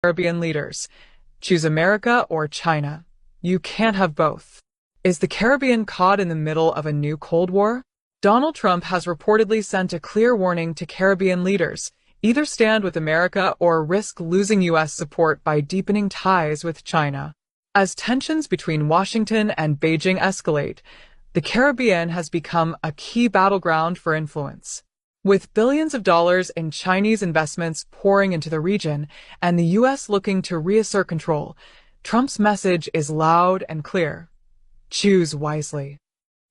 Caribbean leaders. Choose America or China. You can't have both. Is the Caribbean caught in the middle of a new Cold War? Donald Trump has reportedly sent a clear warning to Caribbean leaders. Either stand with America or risk losing U.S. support by deepening ties with China. As tensions between Washington and Beijing escalate, the Caribbean has become a key battleground for influence. With billions of dollars in Chinese investments pouring into the region and the U.S. looking to reassert control, Trump's message is loud and clear. Choose wisely.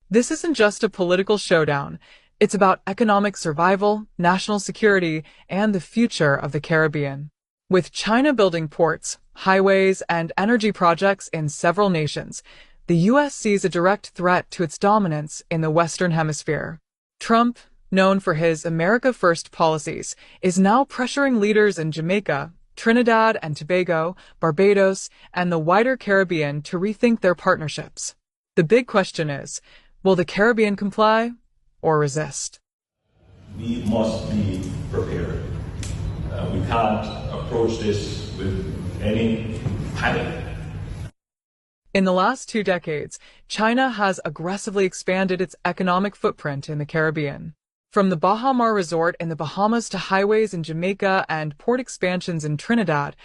This isn't just a political showdown. It's about economic survival, national security, and the future of the Caribbean. With China building ports, highways, and energy projects in several nations, the U.S. sees a direct threat to its dominance in the Western Hemisphere. Trump, known for his America First policies, is now pressuring leaders in Jamaica, Trinidad and Tobago, Barbados, and the wider Caribbean to rethink their partnerships. The big question is, will the Caribbean comply or resist? We must be prepared. We can't approach this with any panic. In the last 2 decades, China has aggressively expanded its economic footprint in the Caribbean. From the Baha Mar Resort in the Bahamas to highways in Jamaica and port expansions in Trinidad,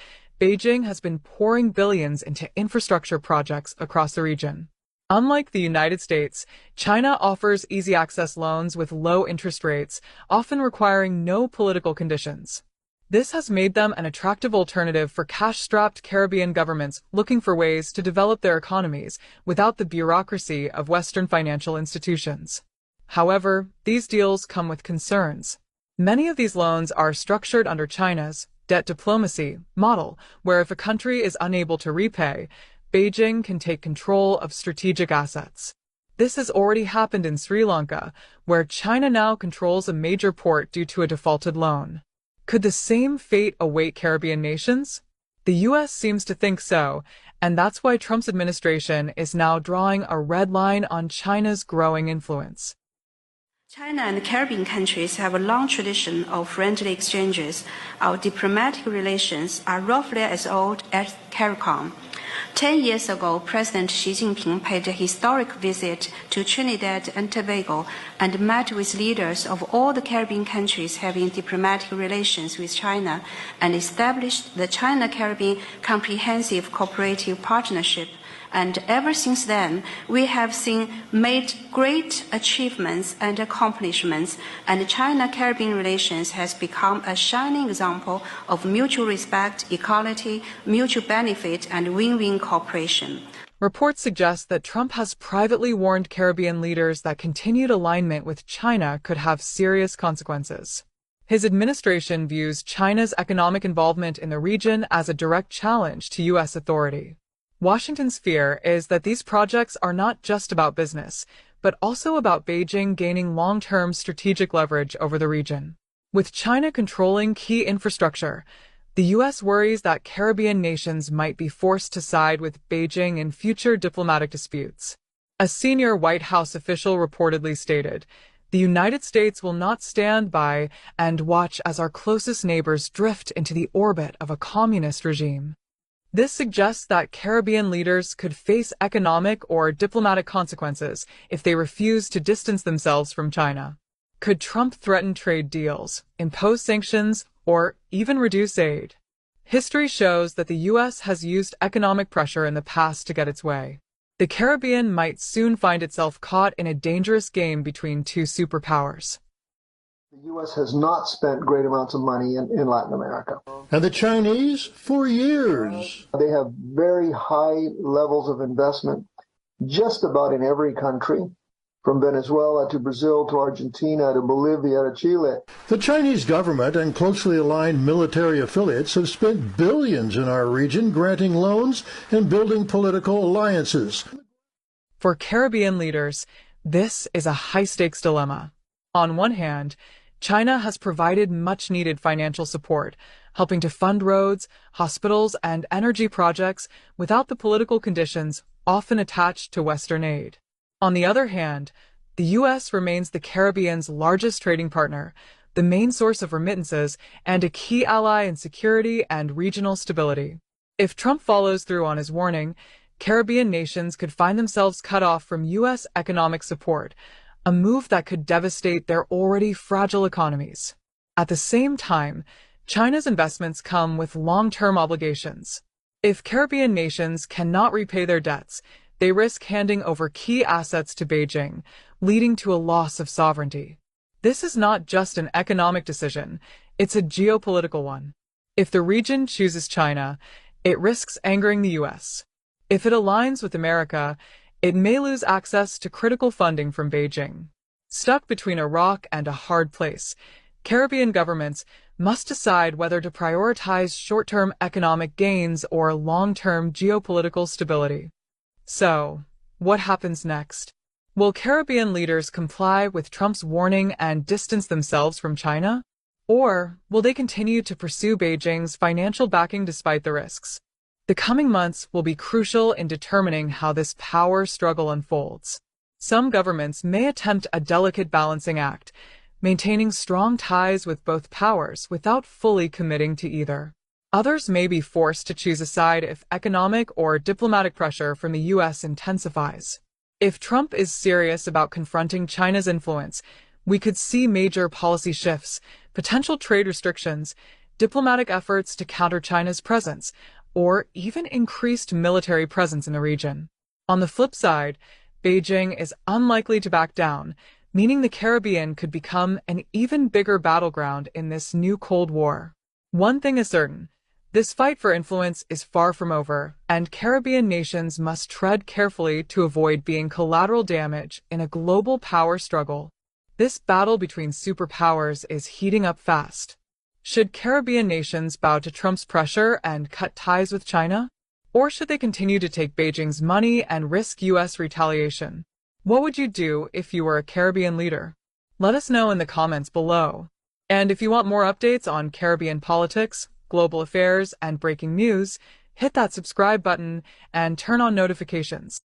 Beijing has been pouring billions into infrastructure projects across the region. Unlike the United States, China offers easy access loans with low interest rates, often requiring no political conditions. This has made them an attractive alternative for cash-strapped Caribbean governments looking for ways to develop their economies without the bureaucracy of Western financial institutions. However, these deals come with concerns. Many of these loans are structured under China's debt diplomacy model, where if a country is unable to repay, Beijing can take control of strategic assets. This has already happened in Sri Lanka, where China now controls a major port due to a defaulted loan. Could the same fate await Caribbean nations? The U.S. seems to think so, and that's why Trump's administration is now drawing a red line on China's growing influence. China and Caribbean countries have a long tradition of friendly exchanges. Our diplomatic relations are roughly as old as CARICOM. 10 years ago, President Xi Jinping paid a historic visit to Trinidad and Tobago and met with leaders of all the Caribbean countries having diplomatic relations with China and established the China-Caribbean Comprehensive Cooperative Partnership. And ever since then, we have made great achievements and accomplishments, and China-Caribbean relations has become a shining example of mutual respect, equality, mutual benefit, and win-win cooperation. Reports suggest that Trump has privately warned Caribbean leaders that continued alignment with China could have serious consequences. His administration views China's economic involvement in the region as a direct challenge to U.S. authority. Washington's fear is that these projects are not just about business, but also about Beijing gaining long-term strategic leverage over the region. With China controlling key infrastructure, the U.S. worries that Caribbean nations might be forced to side with Beijing in future diplomatic disputes. A senior White House official reportedly stated, "The United States will not stand by and watch as our closest neighbors drift into the orbit of a communist regime." This suggests that Caribbean leaders could face economic or diplomatic consequences if they refuse to distance themselves from China. Could Trump threaten trade deals, impose sanctions, or even reduce aid? History shows that the U.S. has used economic pressure in the past to get its way. The Caribbean might soon find itself caught in a dangerous game between two superpowers. The U.S. has not spent great amounts of money in Latin America. And the Chinese, for years. They have very high levels of investment just about in every country, from Venezuela to Brazil to Argentina to Bolivia to Chile. The Chinese government and closely aligned military affiliates have spent billions in our region granting loans and building political alliances. For Caribbean leaders, this is a high-stakes dilemma. On one hand, China has provided much-needed financial support, helping to fund roads, hospitals, and energy projects without the political conditions often attached to Western aid. On the other hand, the U.S. remains the Caribbean's largest trading partner, the main source of remittances and a key ally in security and regional stability. If Trump follows through on his warning, Caribbean nations could find themselves cut off from U.S. economic support, a move that could devastate their already fragile economies. At the same time, China's investments come with long-term obligations. If Caribbean nations cannot repay their debts, they risk handing over key assets to Beijing, leading to a loss of sovereignty. This is not just an economic decision, it's a geopolitical one. If the region chooses China, it risks angering the U.S. If it aligns with America, it may lose access to critical funding from Beijing. Stuck between a rock and a hard place, Caribbean governments must decide whether to prioritize short-term economic gains or long-term geopolitical stability. So, what happens next? Will Caribbean leaders comply with Trump's warning and distance themselves from China? Or will they continue to pursue Beijing's financial backing despite the risks? The coming months will be crucial in determining how this power struggle unfolds. Some governments may attempt a delicate balancing act, maintaining strong ties with both powers without fully committing to either. Others may be forced to choose a side if economic or diplomatic pressure from the U.S. intensifies. If Trump is serious about confronting China's influence, we could see major policy shifts, potential trade restrictions, diplomatic efforts to counter China's presence, or even increased military presence in the region. On the flip side, Beijing is unlikely to back down, meaning the Caribbean could become an even bigger battleground in this new Cold War. One thing is certain, this fight for influence is far from over, and Caribbean nations must tread carefully to avoid being collateral damage in a global power struggle. This battle between superpowers is heating up fast. Should Caribbean nations bow to Trump's pressure and cut ties with China? Or should they continue to take Beijing's money and risk U.S. retaliation? What would you do if you were a Caribbean leader? Let us know in the comments below. And if you want more updates on Caribbean politics, global affairs, and breaking news, hit that subscribe button and turn on notifications.